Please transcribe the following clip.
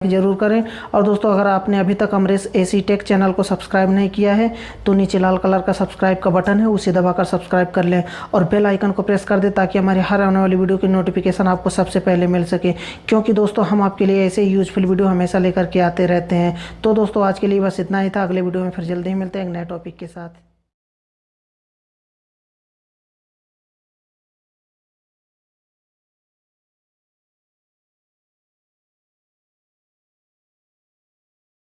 जरूर करें। और दोस्तों अगर आपने अभी तक अमरेश एसी टेक चैनल को सब्सक्राइब नहीं किया है तो नीचे लाल कलर का सब्सक्राइब का बटन है, उसे दबाकर सब्सक्राइब कर लें और बेल आइकन को प्रेस कर दें ताकि हमारे हर आने वाली वीडियो की नोटिफिकेशन आपको सबसे पहले मिल सके, क्योंकि दोस्तों हम आपके लिए ऐसे यूजफुल वीडियो हमेशा लेकर के आते रहते हैं। तो दोस्तों आज के लिए बस इतना ही था। अगले वीडियो में फिर जल्दी ही मिलते हैं एक नए टॉपिक के साथ।